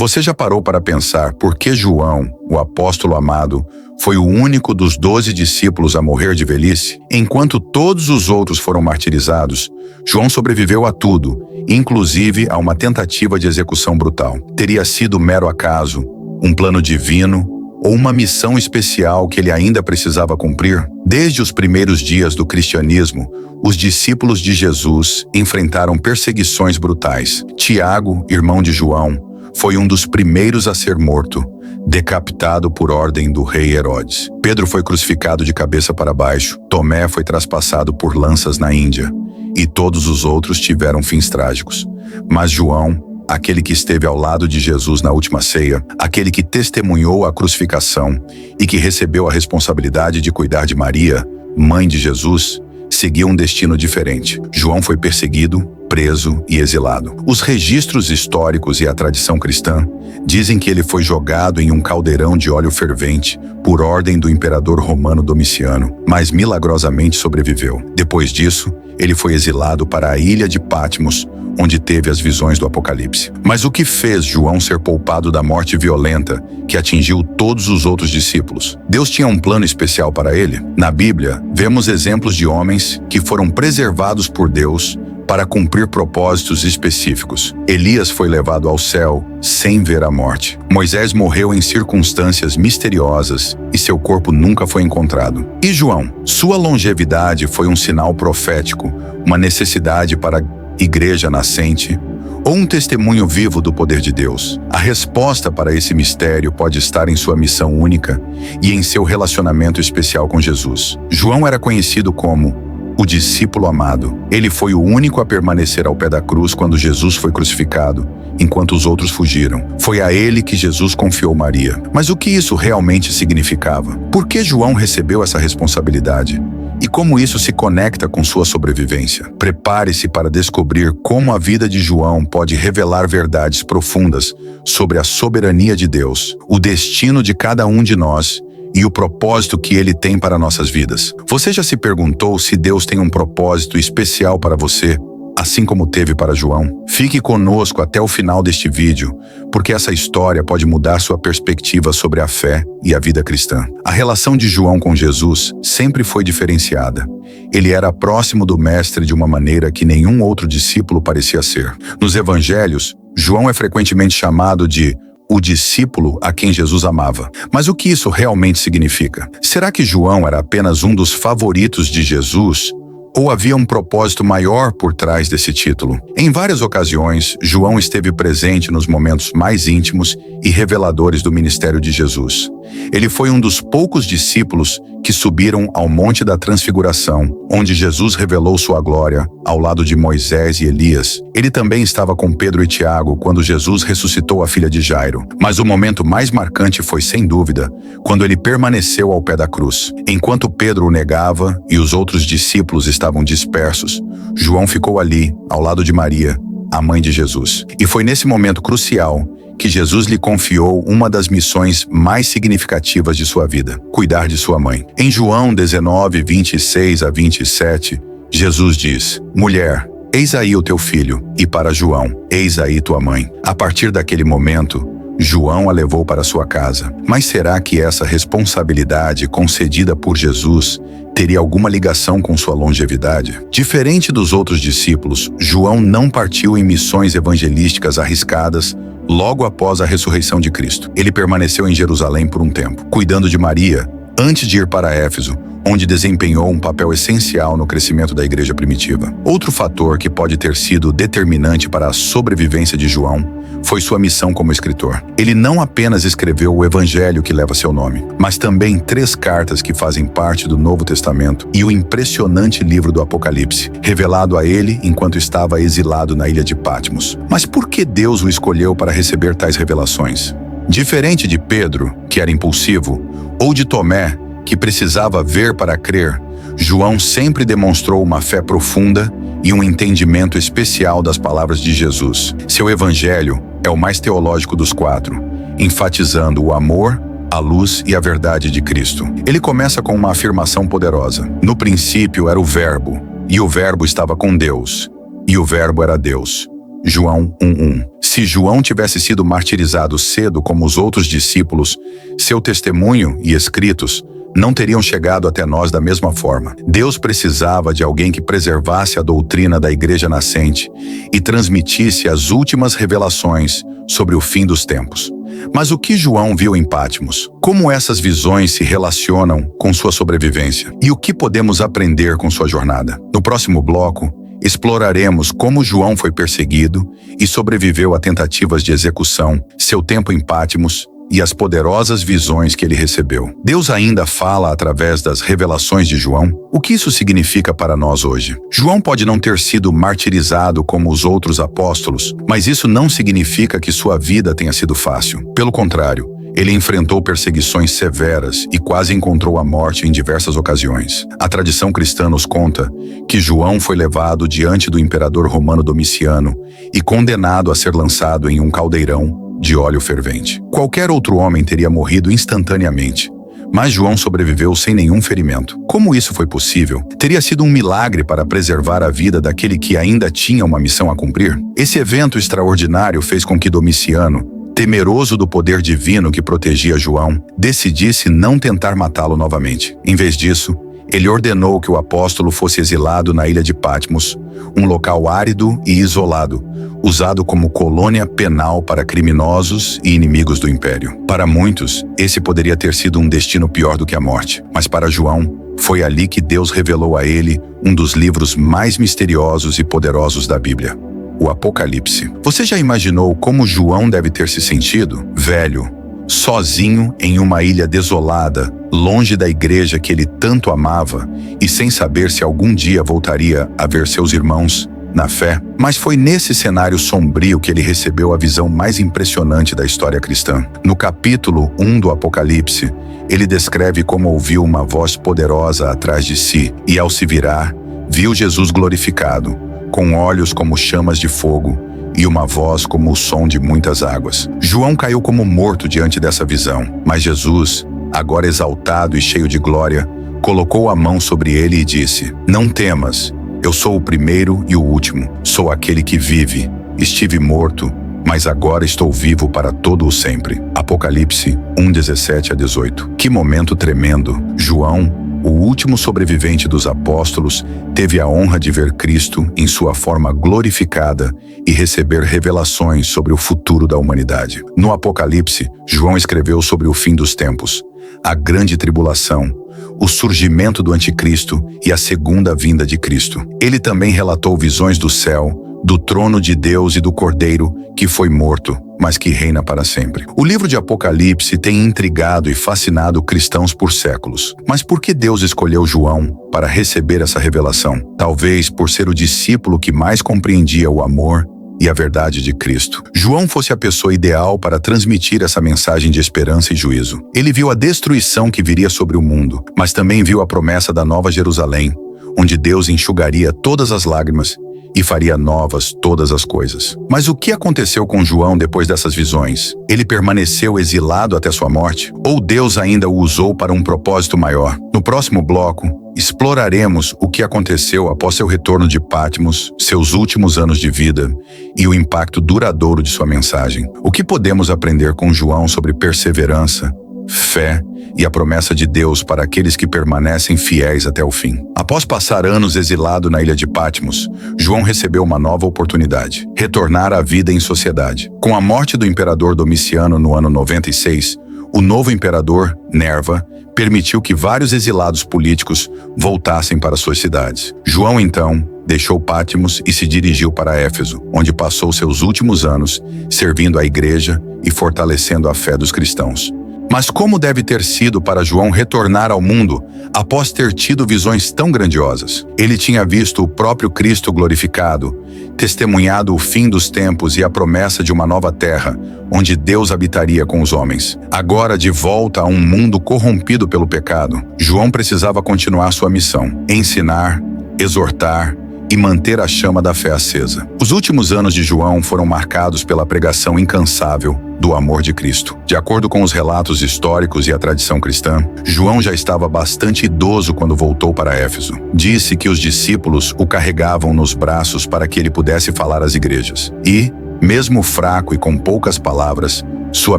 Você já parou para pensar por que João, o apóstolo amado, foi o único dos 12 discípulos a morrer de velhice? Enquanto todos os outros foram martirizados, João sobreviveu a tudo, inclusive a uma tentativa de execução brutal. Teria sido mero acaso, um plano divino ou uma missão especial que ele ainda precisava cumprir? Desde os primeiros dias do cristianismo, os discípulos de Jesus enfrentaram perseguições brutais. Tiago, irmão de João, foi um dos primeiros a ser morto, decapitado por ordem do rei Herodes. Pedro foi crucificado de cabeça para baixo, Tomé foi traspassado por lanças na Índia, e todos os outros tiveram fins trágicos. Mas João, aquele que esteve ao lado de Jesus na última ceia, aquele que testemunhou a crucificação e que recebeu a responsabilidade de cuidar de Maria, mãe de Jesus, seguiu um destino diferente. João foi perseguido, preso e exilado. Os registros históricos e a tradição cristã dizem que ele foi jogado em um caldeirão de óleo fervente por ordem do imperador romano Domiciano, mas milagrosamente sobreviveu. Depois disso, ele foi exilado para a ilha de Patmos, onde teve as visões do Apocalipse. Mas o que fez João ser poupado da morte violenta que atingiu todos os outros discípulos? Deus tinha um plano especial para ele? Na Bíblia, vemos exemplos de homens que foram preservados por Deus para cumprir propósitos específicos. Elias foi levado ao céu sem ver a morte. Moisés morreu em circunstâncias misteriosas e seu corpo nunca foi encontrado. E João? Sua longevidade foi um sinal profético, uma necessidade para a igreja nascente, ou um testemunho vivo do poder de Deus? A resposta para esse mistério pode estar em sua missão única e em seu relacionamento especial com Jesus. João era conhecido como o discípulo amado. Ele foi o único a permanecer ao pé da cruz quando Jesus foi crucificado, enquanto os outros fugiram. Foi a ele que Jesus confiou Maria. Mas o que isso realmente significava? Por que João recebeu essa responsabilidade? E como isso se conecta com sua sobrevivência? Prepare-se para descobrir como a vida de João pode revelar verdades profundas sobre a soberania de Deus, o destino de cada um de nós e o propósito que ele tem para nossas vidas. Você já se perguntou se Deus tem um propósito especial para você, assim como teve para João? Fique conosco até o final deste vídeo, porque essa história pode mudar sua perspectiva sobre a fé e a vida cristã. A relação de João com Jesus sempre foi diferenciada. Ele era próximo do Mestre de uma maneira que nenhum outro discípulo parecia ser. Nos evangelhos, João é frequentemente chamado de o discípulo a quem Jesus amava. Mas o que isso realmente significa? Será que João era apenas um dos favoritos de Jesus? Ou havia um propósito maior por trás desse título? Em várias ocasiões, João esteve presente nos momentos mais íntimos e reveladores do ministério de Jesus. Ele foi um dos poucos discípulos que subiram ao Monte da Transfiguração, onde Jesus revelou sua glória ao lado de Moisés e Elias. Ele também estava com Pedro e Tiago quando Jesus ressuscitou a filha de Jairo. Mas o momento mais marcante foi, sem dúvida, quando ele permaneceu ao pé da cruz. Enquanto Pedro o negava e os outros discípulos estavam dispersos, João ficou ali, ao lado de Maria, a mãe de Jesus. E foi nesse momento crucial que Jesus lhe confiou uma das missões mais significativas de sua vida: cuidar de sua mãe. Em João 19, 26 a 27, Jesus diz: Mulher, eis aí o teu filho, e para João, eis aí tua mãe. A partir daquele momento, João a levou para sua casa. Mas será que essa responsabilidade concedida por Jesus teria alguma ligação com sua longevidade? Diferente dos outros discípulos, João não partiu em missões evangelísticas arriscadas logo após a ressurreição de Cristo. Ele permaneceu em Jerusalém por um tempo, cuidando de Maria, antes de ir para Éfeso, onde desempenhou um papel essencial no crescimento da igreja primitiva. Outro fator que pode ter sido determinante para a sobrevivência de João foi sua missão como escritor. Ele não apenas escreveu o evangelho que leva seu nome, mas também 3 cartas que fazem parte do Novo Testamento e o impressionante livro do Apocalipse, revelado a ele enquanto estava exilado na ilha de Patmos. Mas por que Deus o escolheu para receber tais revelações? Diferente de Pedro, que era impulsivo, ou de Tomé, que precisava ver para crer, João sempre demonstrou uma fé profunda e um entendimento especial das palavras de Jesus. Seu evangelho é o mais teológico dos 4, enfatizando o amor, a luz e a verdade de Cristo. Ele começa com uma afirmação poderosa: no princípio era o Verbo, e o Verbo estava com Deus, e o Verbo era Deus. João 1:1. Se João tivesse sido martirizado cedo como os outros discípulos, seu testemunho e escritos não teriam chegado até nós da mesma forma. Deus precisava de alguém que preservasse a doutrina da igreja nascente e transmitisse as últimas revelações sobre o fim dos tempos. Mas o que João viu em Patmos? Como essas visões se relacionam com sua sobrevivência? E o que podemos aprender com sua jornada? No próximo bloco, exploraremos como João foi perseguido e sobreviveu a tentativas de execução, seu tempo em Patmos e as poderosas visões que ele recebeu. Deus ainda fala através das revelações de João? O que isso significa para nós hoje? João pode não ter sido martirizado como os outros apóstolos, mas isso não significa que sua vida tenha sido fácil. Pelo contrário, ele enfrentou perseguições severas e quase encontrou a morte em diversas ocasiões. A tradição cristã nos conta que João foi levado diante do imperador romano Domiciano e condenado a ser lançado em um caldeirão de óleo fervente. Qualquer outro homem teria morrido instantaneamente, mas João sobreviveu sem nenhum ferimento. Como isso foi possível? Teria sido um milagre para preservar a vida daquele que ainda tinha uma missão a cumprir? Esse evento extraordinário fez com que Domiciano, temeroso do poder divino que protegia João, decidisse não tentar matá-lo novamente. Em vez disso, ele ordenou que o apóstolo fosse exilado na ilha de Patmos, um local árido e isolado, usado como colônia penal para criminosos e inimigos do império. Para muitos, esse poderia ter sido um destino pior do que a morte, mas para João, foi ali que Deus revelou a ele um dos livros mais misteriosos e poderosos da Bíblia, o Apocalipse. Você já imaginou como João deve ter se sentido? Velho, sozinho em uma ilha desolada, longe da igreja que ele tanto amava e sem saber se algum dia voltaria a ver seus irmãos na fé. Mas foi nesse cenário sombrio que ele recebeu a visão mais impressionante da história cristã. No capítulo 1 do Apocalipse, ele descreve como ouviu uma voz poderosa atrás de si e, ao se virar, viu Jesus glorificado, com olhos como chamas de fogo e uma voz como o som de muitas águas. João caiu como morto diante dessa visão, mas Jesus, agora exaltado e cheio de glória, colocou a mão sobre ele e disse: "Não temas, eu sou o primeiro e o último, sou aquele que vive. Estive morto, mas agora estou vivo para todo o sempre." Apocalipse 1:17-18. Que momento tremendo! João, o último sobrevivente dos apóstolos, teve a honra de ver Cristo em sua forma glorificada e receber revelações sobre o futuro da humanidade. No Apocalipse, João escreveu sobre o fim dos tempos, a grande tribulação, o surgimento do anticristo e a segunda vinda de Cristo. Ele também relatou visões do céu, do trono de Deus e do Cordeiro, que foi morto, mas que reina para sempre. O livro de Apocalipse tem intrigado e fascinado cristãos por séculos. Mas por que Deus escolheu João para receber essa revelação? Talvez por ser o discípulo que mais compreendia o amor e a verdade de Cristo. João fosse a pessoa ideal para transmitir essa mensagem de esperança e juízo. Ele viu a destruição que viria sobre o mundo, mas também viu a promessa da Nova Jerusalém, onde Deus enxugaria todas as lágrimas e faria novas todas as coisas. Mas o que aconteceu com João depois dessas visões? Ele permaneceu exilado até sua morte? Ou Deus ainda o usou para um propósito maior? No próximo bloco, exploraremos o que aconteceu após seu retorno de Patmos, seus últimos anos de vida e o impacto duradouro de sua mensagem. O que podemos aprender com João sobre perseverança, fé e a promessa de Deus para aqueles que permanecem fiéis até o fim? Após passar anos exilado na ilha de Patmos, João recebeu uma nova oportunidade: retornar à vida em sociedade. Com a morte do imperador Domiciano no ano 96, o novo imperador, Nerva, permitiu que vários exilados políticos voltassem para suas cidades. João, então, deixou Patmos e se dirigiu para Éfeso, onde passou seus últimos anos servindo a igreja e fortalecendo a fé dos cristãos. Mas como deve ter sido para João retornar ao mundo após ter tido visões tão grandiosas? Ele tinha visto o próprio Cristo glorificado, testemunhado o fim dos tempos e a promessa de uma nova terra, onde Deus habitaria com os homens. Agora, de volta a um mundo corrompido pelo pecado, João precisava continuar sua missão: ensinar, exortar e manter a chama da fé acesa. Os últimos anos de João foram marcados pela pregação incansável do amor de Cristo. De acordo com os relatos históricos e a tradição cristã, João já estava bastante idoso quando voltou para Éfeso. Disse que os discípulos o carregavam nos braços para que ele pudesse falar às igrejas. E, mesmo fraco e com poucas palavras, sua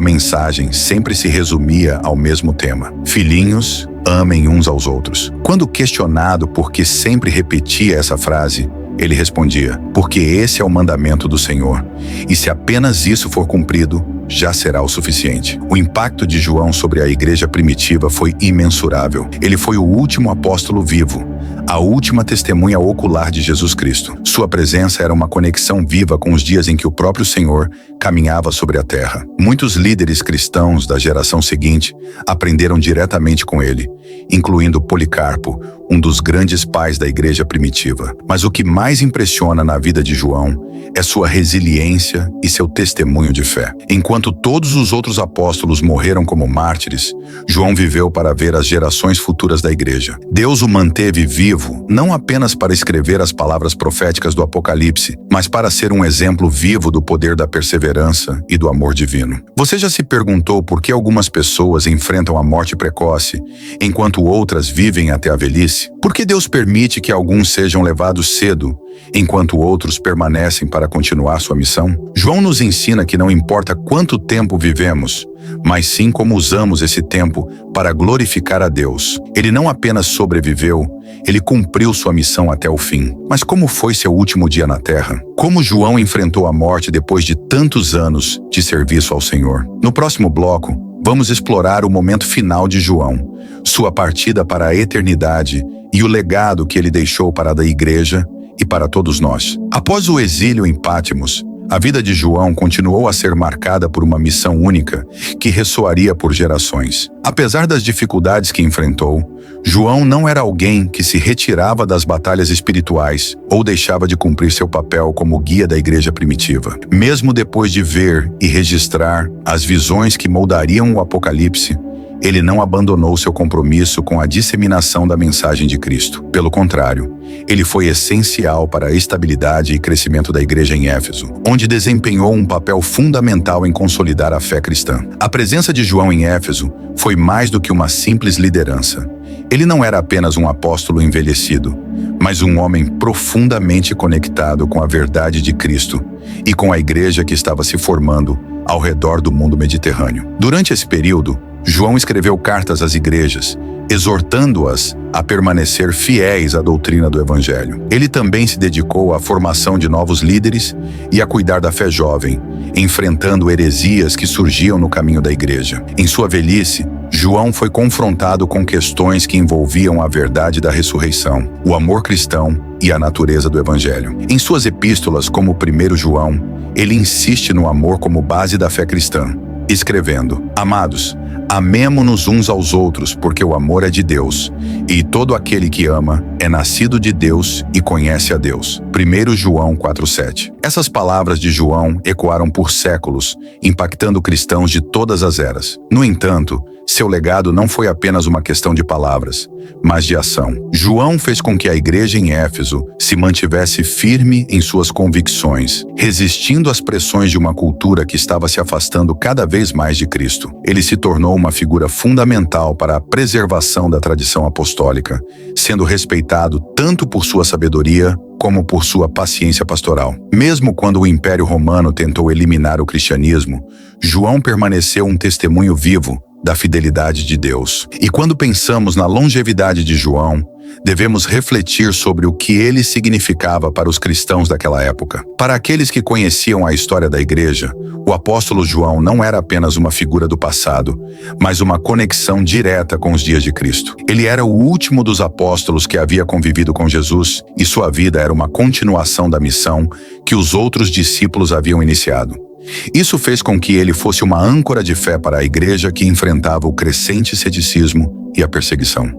mensagem sempre se resumia ao mesmo tema: filhinhos, amem uns aos outros. Quando questionado por que sempre repetia essa frase, ele respondia: porque esse é o mandamento do Senhor, e se apenas isso for cumprido, já será o suficiente. O impacto de João sobre a igreja primitiva foi imensurável. Ele foi o último apóstolo vivo, a última testemunha ocular de Jesus Cristo. Sua presença era uma conexão viva com os dias em que o próprio Senhor caminhava sobre a terra. Muitos líderes cristãos da geração seguinte aprenderam diretamente com ele, incluindo Policarpo, um dos grandes pais da igreja primitiva. Mas o que mais impressiona na vida de João é sua resiliência e seu testemunho de fé. Enquanto todos os outros apóstolos morreram como mártires, João viveu para ver as gerações futuras da igreja. Deus o manteve vivo, não apenas para escrever as palavras proféticas do Apocalipse, mas para ser um exemplo vivo do poder da perseverança e do amor divino. Você já se perguntou por que algumas pessoas enfrentam a morte precoce, enquanto outras vivem até a velhice? Por que Deus permite que alguns sejam levados cedo, enquanto outros permanecem para continuar sua missão? João nos ensina que não importa quanto tempo vivemos, mas sim como usamos esse tempo para glorificar a Deus. Ele não apenas sobreviveu, ele cumpriu sua missão até o fim. Mas como foi seu último dia na terra? Como João enfrentou a morte depois de tantos anos de serviço ao Senhor? No próximo bloco, vamos explorar o momento final de João, sua partida para a eternidade e o legado que ele deixou para a igreja e para todos nós. Após o exílio em Pátimos, a vida de João continuou a ser marcada por uma missão única que ressoaria por gerações. Apesar das dificuldades que enfrentou, João não era alguém que se retirava das batalhas espirituais ou deixava de cumprir seu papel como guia da igreja primitiva. Mesmo depois de ver e registrar as visões que moldariam o Apocalipse, ele não abandonou seu compromisso com a disseminação da mensagem de Cristo. Pelo contrário, ele foi essencial para a estabilidade e crescimento da igreja em Éfeso, onde desempenhou um papel fundamental em consolidar a fé cristã. A presença de João em Éfeso foi mais do que uma simples liderança. Ele não era apenas um apóstolo envelhecido, mas um homem profundamente conectado com a verdade de Cristo e com a igreja que estava se formando ao redor do mundo mediterrâneo. Durante esse período, João escreveu cartas às igrejas, exortando-as a permanecer fiéis à doutrina do Evangelho. Ele também se dedicou à formação de novos líderes e a cuidar da fé jovem, enfrentando heresias que surgiam no caminho da igreja. Em sua velhice, João foi confrontado com questões que envolviam a verdade da ressurreição, o amor cristão e a natureza do Evangelho. Em suas epístolas, como o 1 João, ele insiste no amor como base da fé cristã, escrevendo: Amados, amemo-nos uns aos outros, porque o amor é de Deus, e todo aquele que ama é nascido de Deus e conhece a Deus. 1 João 4,7. Essas palavras de João ecoaram por séculos, impactando cristãos de todas as eras. No entanto, seu legado não foi apenas uma questão de palavras, mas de ação. João fez com que a igreja em Éfeso se mantivesse firme em suas convicções, resistindo às pressões de uma cultura que estava se afastando cada vez mais de Cristo. Ele se tornou uma figura fundamental para a preservação da tradição apostólica, sendo respeitado tanto por sua sabedoria como por sua paciência pastoral. Mesmo quando o Império Romano tentou eliminar o cristianismo, João permaneceu um testemunho vivo da fidelidade de Deus. E quando pensamos na longevidade de João, devemos refletir sobre o que ele significava para os cristãos daquela época. Para aqueles que conheciam a história da igreja, o apóstolo João não era apenas uma figura do passado, mas uma conexão direta com os dias de Cristo. Ele era o último dos apóstolos que havia convivido com Jesus, e sua vida era uma continuação da missão que os outros discípulos haviam iniciado. Isso fez com que ele fosse uma âncora de fé para a igreja que enfrentava o crescente ceticismo e a perseguição.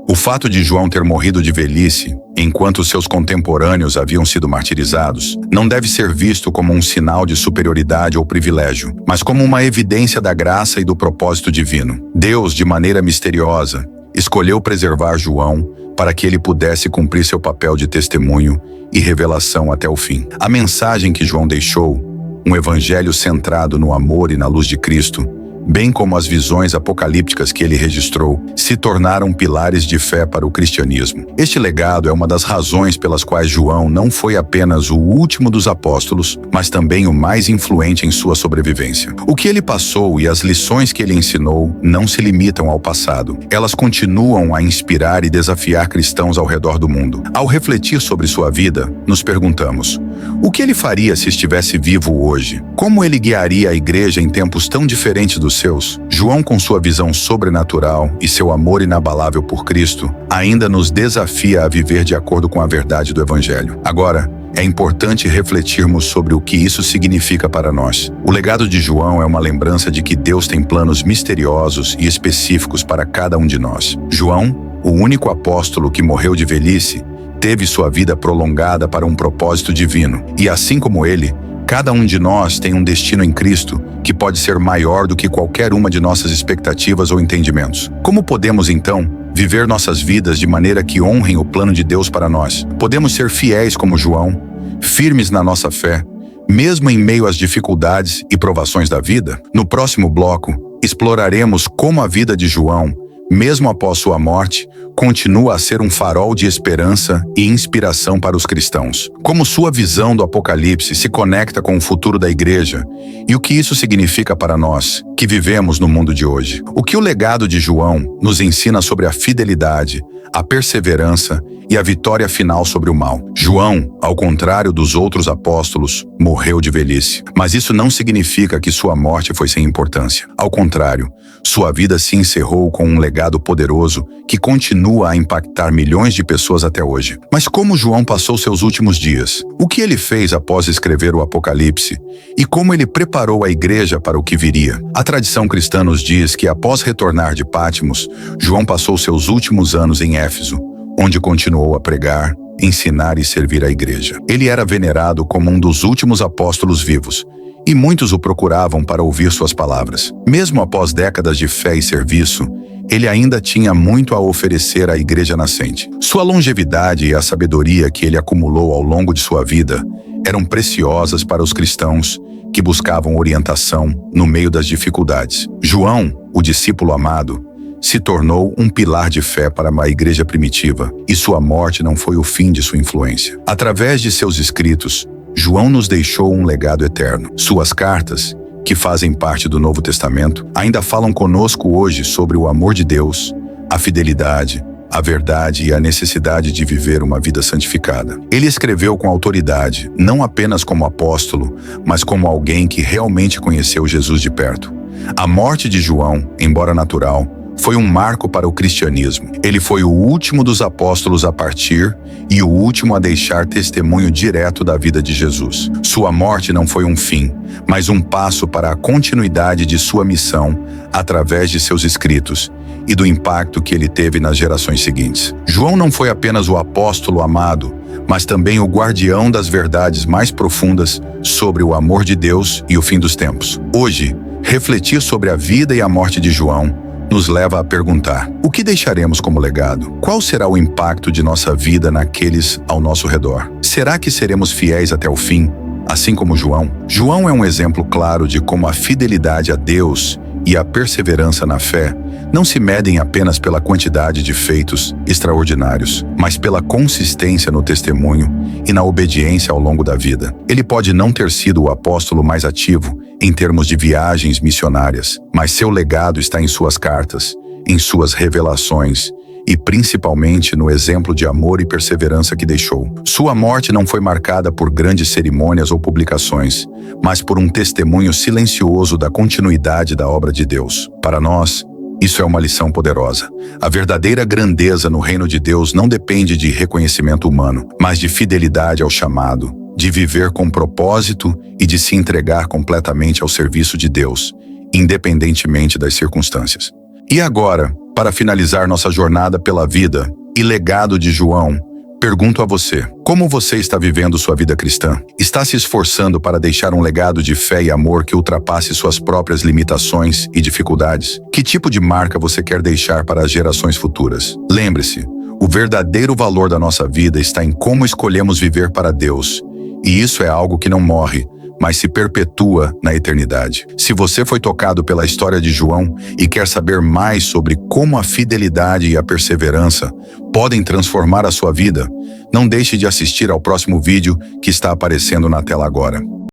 O fato de João ter morrido de velhice, enquanto seus contemporâneos haviam sido martirizados, não deve ser visto como um sinal de superioridade ou privilégio, mas como uma evidência da graça e do propósito divino. Deus, de maneira misteriosa, escolheu preservar João para que ele pudesse cumprir seu papel de testemunho e revelação até o fim. A mensagem que João deixou, um evangelho centrado no amor e na luz de Cristo, bem como as visões apocalípticas que ele registrou, se tornaram pilares de fé para o cristianismo. Este legado é uma das razões pelas quais João não foi apenas o último dos apóstolos, mas também o mais influente em sua sobrevivência. O que ele passou e as lições que ele ensinou não se limitam ao passado. Elas continuam a inspirar e desafiar cristãos ao redor do mundo. Ao refletir sobre sua vida, nos perguntamos: o que ele faria se estivesse vivo hoje? Como ele guiaria a igreja em tempos tão diferentes dos seus? João, com sua visão sobrenatural e seu amor inabalável por Cristo, ainda nos desafia a viver de acordo com a verdade do Evangelho. Agora, é importante refletirmos sobre o que isso significa para nós. O legado de João é uma lembrança de que Deus tem planos misteriosos e específicos para cada um de nós. João, o único apóstolo que morreu de velhice, teve sua vida prolongada para um propósito divino. E assim como ele, cada um de nós tem um destino em Cristo que pode ser maior do que qualquer uma de nossas expectativas ou entendimentos. Como podemos, então, viver nossas vidas de maneira que honrem o plano de Deus para nós? Podemos ser fiéis como João, firmes na nossa fé, mesmo em meio às dificuldades e provações da vida? No próximo bloco, exploraremos como a vida de João, mesmo após sua morte, continua a ser um farol de esperança e inspiração para os cristãos. Como sua visão do Apocalipse se conecta com o futuro da igreja e o que isso significa para nós, que vivemos no mundo de hoje. O que o legado de João nos ensina sobre a fidelidade, a perseverança e a vitória final sobre o mal. João, ao contrário dos outros apóstolos, morreu de velhice. Mas isso não significa que sua morte foi sem importância. Ao contrário, sua vida se encerrou com um legado poderoso que continua a impactar milhões de pessoas até hoje. Mas como João passou seus últimos dias? O que ele fez após escrever o Apocalipse? E como ele preparou a igreja para o que viria? A tradição cristã nos diz que após retornar de Patmos, João passou seus últimos anos em Éfeso, onde continuou a pregar, ensinar e servir a igreja. Ele era venerado como um dos últimos apóstolos vivos, e muitos o procuravam para ouvir suas palavras. Mesmo após décadas de fé e serviço, ele ainda tinha muito a oferecer à igreja nascente. Sua longevidade e a sabedoria que ele acumulou ao longo de sua vida eram preciosas para os cristãos que buscavam orientação no meio das dificuldades. João, o discípulo amado, se tornou um pilar de fé para uma igreja primitiva, e sua morte não foi o fim de sua influência. Através de seus escritos, João nos deixou um legado eterno. Suas cartas, que fazem parte do Novo Testamento, ainda falam conosco hoje sobre o amor de Deus, a fidelidade, a verdade e a necessidade de viver uma vida santificada. Ele escreveu com autoridade, não apenas como apóstolo, mas como alguém que realmente conheceu Jesus de perto. A morte de João, embora natural, foi um marco para o cristianismo. Ele foi o último dos apóstolos a partir e o último a deixar testemunho direto da vida de Jesus. Sua morte não foi um fim, mas um passo para a continuidade de sua missão através de seus escritos e do impacto que ele teve nas gerações seguintes. João não foi apenas o apóstolo amado, mas também o guardião das verdades mais profundas sobre o amor de Deus e o fim dos tempos. Hoje, refletir sobre a vida e a morte de João nos leva a perguntar: o que deixaremos como legado? Qual será o impacto de nossa vida naqueles ao nosso redor? Será que seremos fiéis até o fim, assim como João? João é um exemplo claro de como a fidelidade a Deus e a perseverança na fé não se medem apenas pela quantidade de feitos extraordinários, mas pela consistência no testemunho e na obediência ao longo da vida. Ele pode não ter sido o apóstolo mais ativo em termos de viagens missionárias, mas seu legado está em suas cartas, em suas revelações e principalmente no exemplo de amor e perseverança que deixou. Sua morte não foi marcada por grandes cerimônias ou publicações, mas por um testemunho silencioso da continuidade da obra de Deus. Para nós, isso é uma lição poderosa. A verdadeira grandeza no reino de Deus não depende de reconhecimento humano, mas de fidelidade ao chamado, de viver com propósito e de se entregar completamente ao serviço de Deus, independentemente das circunstâncias. E agora, para finalizar nossa jornada pela vida e legado de João, pergunto a você: como você está vivendo sua vida cristã? Está se esforçando para deixar um legado de fé e amor que ultrapasse suas próprias limitações e dificuldades? Que tipo de marca você quer deixar para as gerações futuras? Lembre-se, O verdadeiro valor da nossa vida está em como escolhemos viver para Deus. E isso é algo que não morre, mas se perpetua na eternidade. Se você foi tocado pela história de João e quer saber mais sobre como a fidelidade e a perseverança podem transformar a sua vida, não deixe de assistir ao próximo vídeo que está aparecendo na tela agora.